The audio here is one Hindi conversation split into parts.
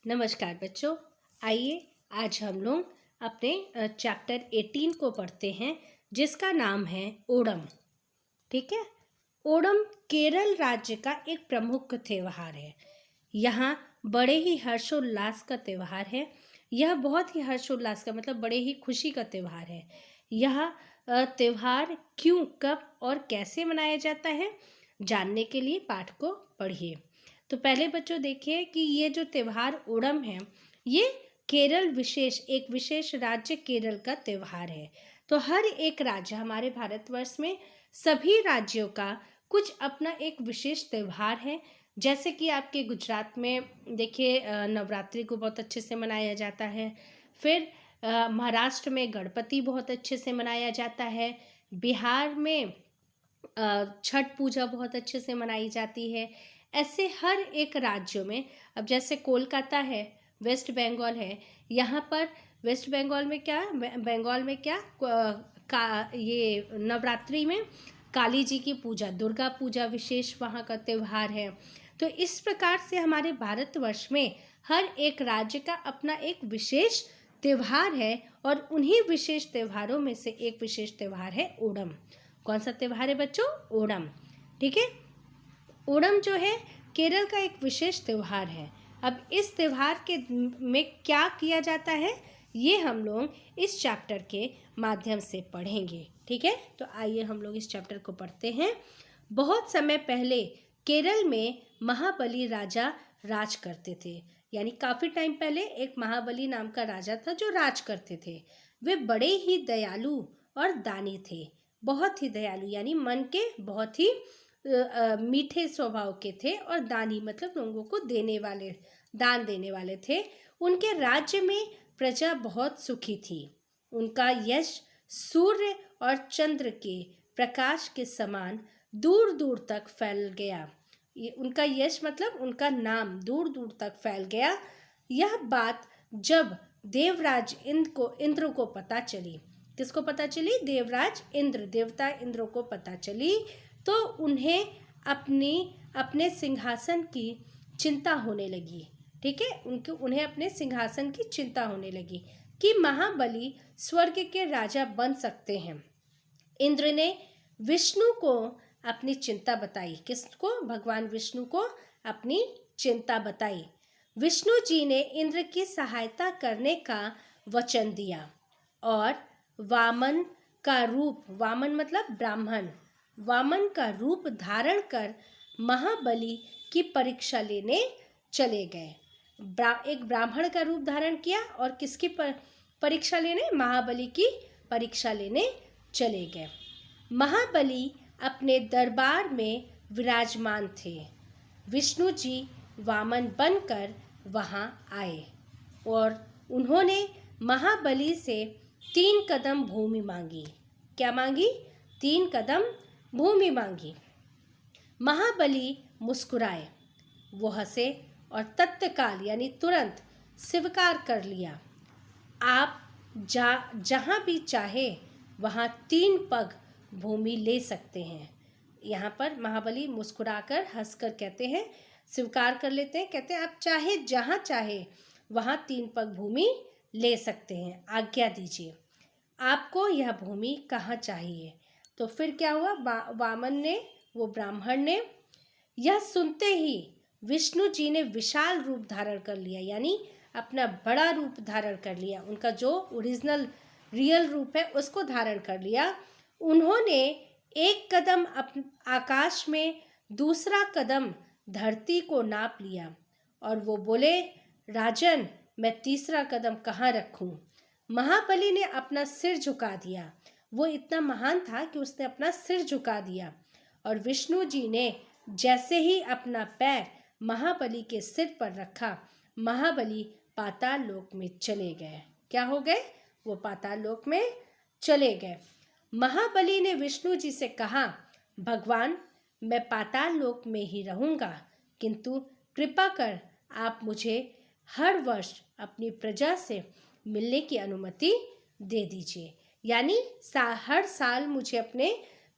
नमस्कार बच्चों। आइए आज हम लोग अपने चैप्टर 18 को पढ़ते हैं, जिसका नाम है ओणम। ठीक है। ओणम केरल राज्य का एक प्रमुख त्यौहार है। यहाँ बड़े ही हर्षोल्लास का त्यौहार है। यह बहुत ही हर्षोल्लास का मतलब बड़े ही खुशी का त्यौहार है। यह त्यौहार क्यों, कब और कैसे मनाया जाता है, जानने के लिए पाठ को पढ़िए। तो पहले बच्चों देखिए कि ये जो त्यौहार ओणम है, ये केरल एक विशेष राज्य केरल का त्यौहार है। तो हर एक राज्य, हमारे भारतवर्ष में सभी राज्यों का कुछ अपना एक विशेष त्यौहार है। जैसे कि आपके गुजरात में देखिए नवरात्रि को बहुत अच्छे से मनाया जाता है। फिर महाराष्ट्र में गणपति बहुत अच्छे से मनाया जाता है। बिहार में छठ पूजा बहुत अच्छे से मनाई जाती है। ऐसे हर एक राज्यों में, अब जैसे कोलकाता है, वेस्ट बंगाल है, यहाँ पर वेस्ट बंगाल में क्या, बंगाल में क्या ये नवरात्रि में काली जी की पूजा, दुर्गा पूजा विशेष वहाँ का त्यौहार है। तो इस प्रकार से हमारे भारतवर्ष में हर एक राज्य का अपना एक विशेष त्यौहार है, और उन्हीं विशेष त्योहारों में से एक विशेष त्यौहार है ओणम। कौन सा त्यौहार है बच्चों? ओणम। ठीक है। ओणम जो है केरल का एक विशेष त्यौहार है। अब इस त्यौहार के में क्या किया जाता है, ये हम लोग इस चैप्टर के माध्यम से पढ़ेंगे। ठीक है। तो आइए हम लोग इस चैप्टर को पढ़ते हैं। बहुत समय पहले केरल में महाबली राजा राज करते थे। यानी काफ़ी टाइम पहले एक महाबली नाम का राजा था जो राज करते थे। वे बड़े ही दयालु और दानी थे। बहुत ही दयालु यानी मन के बहुत ही मीठे स्वभाव के थे, और दानी मतलब लोगों को देने वाले, दान देने वाले थे। उनके राज्य में प्रजा बहुत सुखी थी। उनका यश सूर्य और चंद्र के प्रकाश के समान दूर दूर तक फैल गया। ये उनका यश मतलब उनका नाम दूर दूर तक फैल गया। यह बात जब देवराज इंद्र को पता चली, किसको पता चली? देवराज इंद्र, देवता इंद्र को पता चली, तो उन्हें अपने सिंहासन की चिंता होने लगी। ठीक है। उन्हें अपने सिंहासन की चिंता होने लगी कि महाबली स्वर्ग के राजा बन सकते हैं। इंद्र ने विष्णु को अपनी चिंता बताई। किसको? भगवान विष्णु को अपनी चिंता बताई। विष्णु जी ने इंद्र की सहायता करने का वचन दिया और वामन का रूप, वामन मतलब ब्राह्मण, वामन का रूप धारण कर महाबली की परीक्षा लेने चले गए। एक ब्राह्मण का रूप धारण किया और किसकी परीक्षा लेने? महाबली की परीक्षा लेने चले गए। महाबली अपने दरबार में विराजमान थे। विष्णु जी वामन बनकर वहां आए और उन्होंने महाबली से 3 कदम भूमि मांगी। क्या मांगी? 3 कदम भूमि मांगी। महाबली मुस्कुराए, वो हंसे और तत्काल यानी तुरंत स्वीकार कर लिया। आप जहाँ भी चाहे वहाँ 3 पग भूमि ले सकते हैं। यहाँ पर महाबली मुस्कुराकर हंसकर कहते हैं, स्वीकार कर लेते हैं, कहते हैं आप चाहे जहाँ चाहे वहाँ 3 पग भूमि ले सकते हैं, आज्ञा दीजिए। आपको यह भूमि कहाँ चाहिए? तो फिर क्या हुआ? वामन ने, वो ब्राह्मण ने, यह सुनते ही विष्णु जी ने विशाल रूप धारण कर लिया, यानी अपना बड़ा रूप धारण कर लिया। उनका जो ओरिजिनल रियल रूप है उसको धारण कर लिया। उन्होंने एक कदम आकाश में, दूसरा कदम धरती को नाप लिया और वो बोले, राजन मैं तीसरा कदम कहाँ रखूं? महाबली ने अपना सिर झुका दिया। वो इतना महान था कि उसने अपना सिर झुका दिया, और विष्णु जी ने जैसे ही अपना पैर महाबली के सिर पर रखा, महाबली पाताल लोक में चले गए। क्या हो गए? वो पाताल लोक में चले गए। महाबली ने विष्णु जी से कहा, भगवान मैं पाताल लोक में ही रहूँगा, किंतु कृपा कर आप मुझे हर वर्ष अपनी प्रजा से मिलने की अनुमति दे दीजिए। यानी हर साल मुझे अपने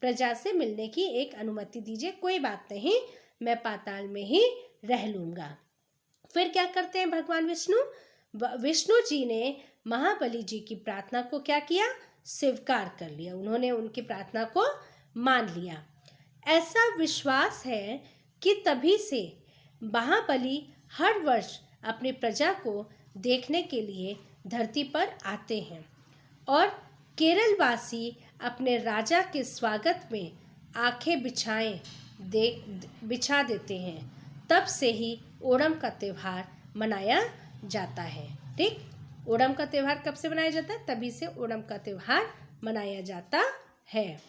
प्रजा से मिलने की एक अनुमति दीजिए। कोई बात नहीं, मैं पाताल में ही रह लूँगा। फिर क्या करते हैं भगवान विष्णु? विष्णु जी ने महाबली जी की प्रार्थना को क्या किया? स्वीकार कर लिया। उन्होंने उनकी प्रार्थना को मान लिया। ऐसा विश्वास है कि तभी से महाबली हर वर्ष अपनी प्रजा को देखने के लिए धरती पर आते हैं और केरलवासी अपने राजा के स्वागत में आंखें बिछा देते हैं। तब से ही ओणम का त्यौहार मनाया जाता है। ठीक, ओणम का त्यौहार कब से मनाया जाता है? तभी से ओणम का त्यौहार मनाया जाता है।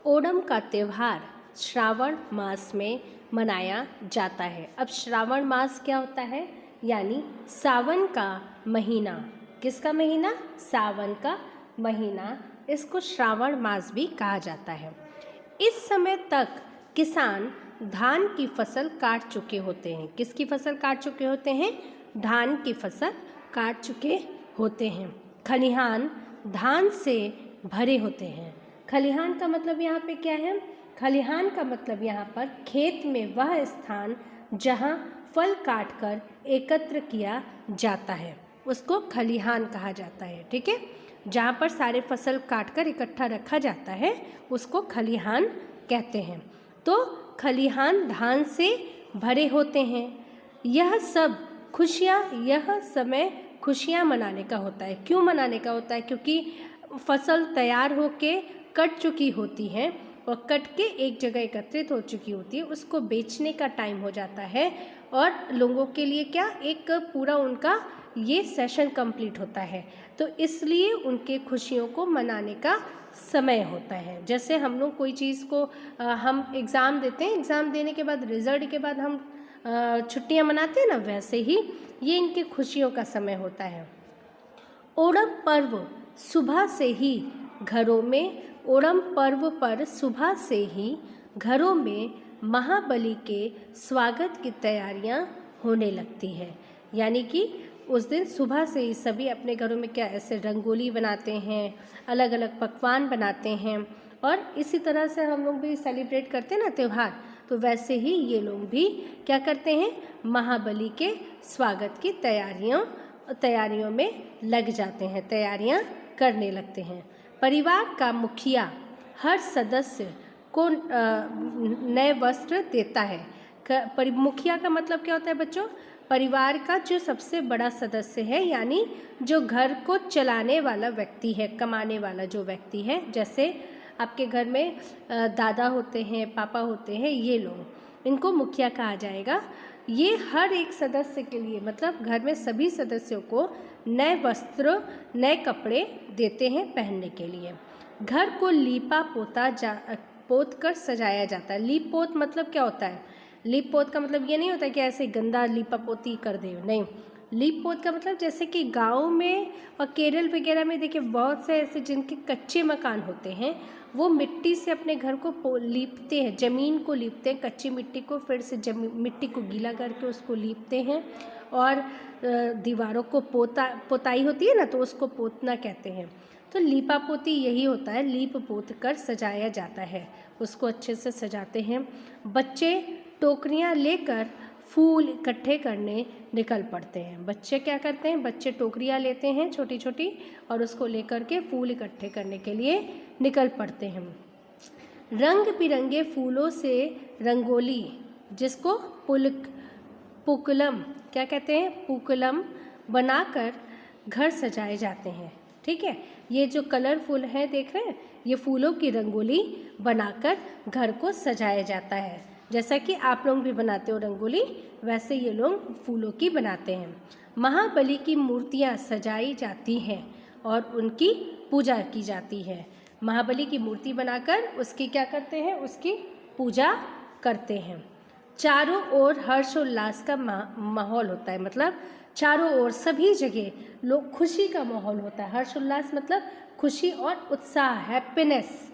ओणम का त्यौहार श्रावण मास में मनाया जाता है। अब श्रावण मास क्या होता है? यानी सावन का महीना। किसका महीना? सावन का महीना। इसको श्रावण मास भी कहा जाता है। इस समय तक किसान धान की फसल काट चुके होते हैं। किसकी फसल काट चुके होते हैं? धान की फसल काट चुके होते हैं। खलिहान धान से भरे होते हैं। खलिहान का मतलब यहाँ पे क्या है? खलिहान का मतलब यहाँ पर खेत में वह स्थान जहाँ फल काटकर एकत्र किया जाता है, उसको खलिहान कहा जाता है। ठीक है, जहाँ पर सारे फसल काटकर इकट्ठा रखा जाता है उसको खलिहान कहते हैं। तो खलिहान धान से भरे होते हैं। यह समय खुशियाँ मनाने का होता है। क्यों मनाने का होता है? क्योंकि फसल तैयार होके कट चुकी होती है और कट के एक जगह एकत्रित हो चुकी होती है, उसको बेचने का टाइम हो जाता है और लोगों के लिए क्या एक पूरा उनका ये सेशन कंप्लीट होता है। तो इसलिए उनके खुशियों को मनाने का समय होता है। जैसे हम लोग कोई चीज़ को हम एग्ज़ाम देते हैं, एग्ज़ाम देने के बाद रिज़ल्ट के बाद हम छुट्टियां मनाते हैं ना, वैसे ही ये इनकी खुशियों का समय होता है। ओणम पर्व सुबह से ही घरों में ओणम पर्व पर सुबह से ही घरों में महाबली के स्वागत की तैयारियां होने लगती है। यानी कि उस दिन सुबह से ही सभी अपने घरों में क्या ऐसे रंगोली बनाते हैं, अलग अलग पकवान बनाते हैं और इसी तरह से हम लोग भी सेलिब्रेट करते हैं ना त्यौहार, तो वैसे ही ये लोग भी क्या करते हैं? महाबली के स्वागत की तैयारियों में लग जाते हैं, तैयारियां करने लगते हैं। परिवार का मुखिया हर सदस्य को नए वस्त्र देता है। मुखिया का मतलब क्या होता है बच्चों? परिवार का जो सबसे बड़ा सदस्य है, यानी जो घर को चलाने वाला व्यक्ति है, कमाने वाला जो व्यक्ति है। जैसे आपके घर में दादा होते हैं, पापा होते हैं, ये लोग, इनको मुखिया कहा जाएगा। ये हर एक सदस्य के लिए, मतलब घर में सभी सदस्यों को नए वस्त्र, नए कपड़े देते हैं पहनने के लिए। घर को पोत कर सजाया जाता है। लीप पोत मतलब क्या होता है? लीप पोत का मतलब ये नहीं होता कि ऐसे गंदा लीपा पोती कर दे, नहीं। लीप पोत का मतलब जैसे कि गांव में और केरल वगैरह में देखिए बहुत से ऐसे जिनके कच्चे मकान होते हैं, वो मिट्टी से अपने घर को लीपते हैं, ज़मीन को लीपते हैं, कच्ची मिट्टी को फिर से मिट्टी को गीला करके उसको लीपते हैं और दीवारों को पोताई होती है ना, तो उसको पोतना कहते हैं। तो लीपा पोती यही होता है, लीप पोत कर सजाया जाता है, उसको अच्छे से सजाते हैं। बच्चे टोकरियाँ लेकर फूल इकट्ठे करने निकल पड़ते हैं। बच्चे क्या करते हैं? बच्चे टोकरियाँ लेते हैं छोटी छोटी और उसको लेकर के फूल इकट्ठे करने के लिए निकल पड़ते हैं। रंग बिरंगे फूलों से रंगोली, जिसको पुकलम क्या कहते हैं? पुकलम बनाकर घर सजाए जाते हैं। ठीक है, ये जो कलरफुल है देख रहे हैं, ये फूलों की रंगोली बनाकर घर को सजाया जाता है। जैसा कि आप लोग भी बनाते हो रंगोली, वैसे ये लोग फूलों की बनाते हैं। महाबली की मूर्तियाँ सजाई जाती हैं और उनकी पूजा की जाती है। महाबली की मूर्ति बनाकर उसकी क्या करते हैं? उसकी पूजा करते हैं। चारों ओर हर्षोल्लास का माहौल होता है, मतलब चारों ओर सभी जगह लोग खुशी का माहौल होता है। हर्षोल्लास मतलब खुशी और उत्साह, हैप्पीनेस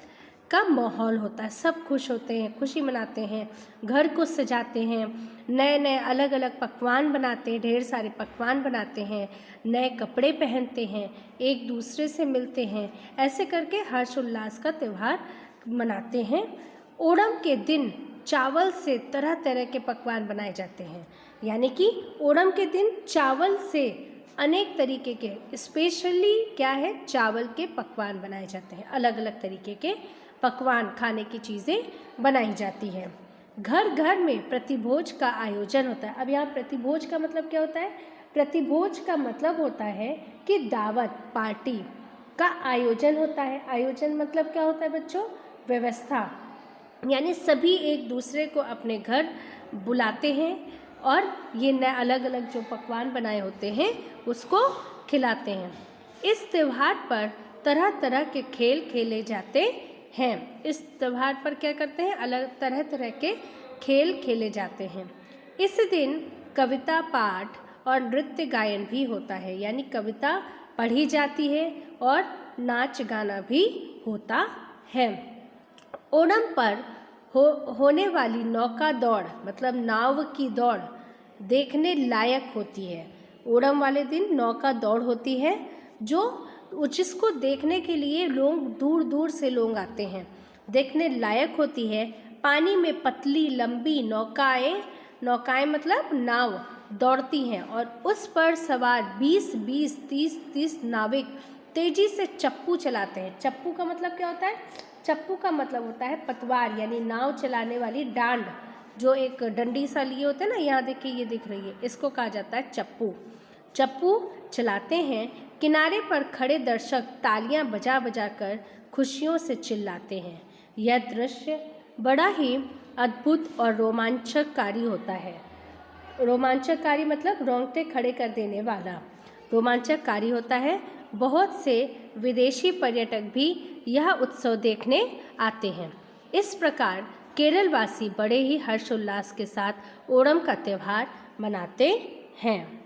का माहौल होता है। सब खुश होते हैं, खुशी मनाते हैं, घर को सजाते हैं, नए नए अलग अलग पकवान बनाते हैं, ढेर सारे पकवान बनाते हैं, नए कपड़े पहनते हैं, एक दूसरे से मिलते हैं। ऐसे करके हर्षोल्लास का त्यौहार मनाते हैं। ओणम के दिन चावल से तरह तरह के पकवान बनाए जाते हैं। यानी कि ओणम के दिन चावल से अनेक तरीके के, स्पेशली क्या है, चावल के पकवान बनाए जाते हैं। अलग अलग तरीके के पकवान, खाने की चीज़ें बनाई जाती हैं। घर घर में प्रतिभोज का आयोजन होता है। अब यहाँ प्रतिभोज का मतलब क्या होता है? प्रतिभोज का मतलब होता है कि दावत, पार्टी का आयोजन होता है। आयोजन मतलब क्या होता है बच्चों? व्यवस्था। यानी सभी एक दूसरे को अपने घर बुलाते हैं और ये नए अलग अलग जो पकवान बनाए होते हैं उसको खिलाते हैं। इस त्यौहार पर तरह तरह के खेल खेले जाते हैं। इस त्यौहार पर क्या करते हैं? अलग तरह तरह के खेल खेले जाते हैं। इस दिन कविता पाठ और नृत्य गायन भी होता है। यानी कविता पढ़ी जाती है और नाच गाना भी होता है। ओणम पर होने वाली नौका दौड़, मतलब नाव की दौड़, देखने लायक होती है। ओणम वाले दिन नौका दौड़ होती है जिसको देखने के लिए लोग दूर दूर से लोग आते हैं, देखने लायक होती है। पानी में पतली लंबी नौकाएं मतलब नाव दौड़ती हैं और उस पर सवार 20-20, 30-30 नाविक तेजी से चप्पू चलाते हैं। चप्पू का मतलब क्या होता है? चप्पू का मतलब होता है पतवार, यानी नाव चलाने वाली डांड, जो एक डंडी सा लिए होते हैं ना, यहाँ देखिए ये दिख रही है, इसको कहा जाता है चप्पू। चप्पू चलाते हैं। किनारे पर खड़े दर्शक तालियां बजा बजा कर खुशियों से चिल्लाते हैं। यह दृश्य बड़ा ही अद्भुत और रोमांचकारी होता है। रोमांचकारी मतलब रोंगटे खड़े कर देने वाला, रोमांचकारी होता है। बहुत से विदेशी पर्यटक भी यह उत्सव देखने आते हैं। इस प्रकार केरलवासी बड़े ही हर्षोल्लास के साथ ओणम का त्यौहार मनाते हैं।